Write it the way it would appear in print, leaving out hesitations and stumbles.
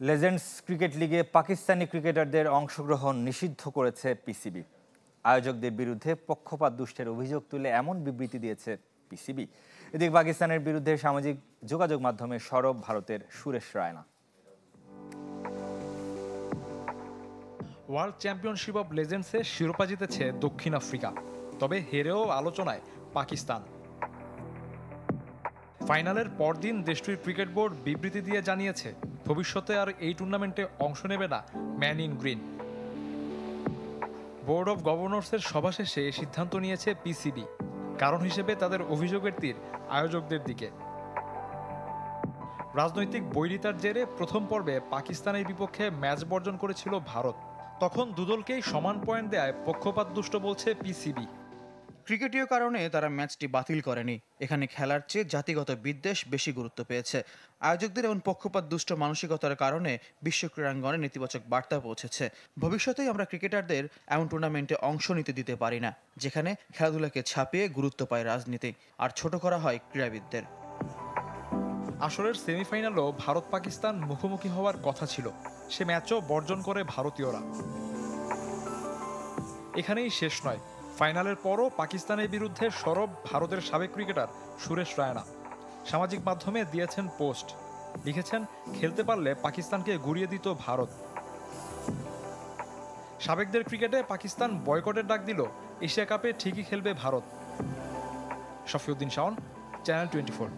Legends cricket লিগে পাকিস্তানি ক্রিকেটারদের অংশগ্রহণ নিষিদ্ধ করেছে পিসিবি। আয়োজকদের বিরুদ্ধে পক্ষপাত দুষ্টের অভিযোগ তুলে এমন বিবৃতি দিয়েছে পিসিবি। এদিকে পাকিস্তানের বিরুদ্ধে সামাজিক যোগাযোগ মাধ্যমে সরব ভারতের Suresh Raina. World championship of লেজেন্ডসে শিরোপা জিতেছে দক্ষিণ আফ্রিকা, তবে হেরেও আলোচনায় পাকিস্তান। ফাইনালের পরদিন দেশটির ক্রিকেট বোর্ড বিবৃতি দিয়ে জানিয়েছে ভবিষ্যতে আর এই টুর্নামেন্টে অংশ নেবে না man in green. Board of গভর্নর্সের সভা শেষে এই সিদ্ধান্ত নিয়েছে পিসিবি। কারণ হিসেবে তাদের অভিযোগের তীর আয়োজকদের দিকে। রাজনৈতিক বৈরিতার জেরে প্রথম পর্বে পাকিস্তানের বিপক্ষে ম্যাচ বর্জন করেছিল ভারত। তখন দুদলকেই সমান পয়েন্ট দেয় পক্ষপাত দুষ্ট বলছে পিসিবি। ক্রিকেটীয় কারণে তারা ম্যাচটি বাতিল করেনি, এখানে খেলার চেয়ে জাতিগত বিদ্বেষ বেশি গুরুত্ব পেয়েছে। আয়োজকদের এমন পক্ষপাত দুষ্ট মানসিকতার কারণে বিশ্ব ক্রীড়াঙ্গনে নেতিবাচক বার্তা পৌঁছেছে। ভবিষ্যতেই আমরা ক্রিকেটারদের এমন টুর্নামেন্টে অংশ নিতে দিতে পারি না যেখানে খেলাধুলাকে ছাপিয়ে গুরুত্ব পায় রাজনীতি আর ছোট করা হয় ক্রীড়াবিদদের। আসরের সেমিফাইনালও ভারত পাকিস্তান মুখোমুখি হওয়ার কথা ছিল, সে ম্যাচও বর্জন করে ভারতীয়রা। এখানেই শেষ নয়, ফাইনালের পরও পাকিস্তানের বিরুদ্ধে সরব ভারতের সাবেক ক্রিকেটার সুরেশ রায়না সামাজিক মাধ্যমে দিয়েছেন পোস্ট। লিখেছেন, খেলতে পারলে পাকিস্তানকে গুড়িয়ে দিত ভারত। সাবেকদের ক্রিকেটে পাকিস্তান বয়কটের ডাক দিল, এশিয়া কাপে ঠিকই খেলবে ভারত। শফিউদ্দিন শাওন, চ্যানেল 24।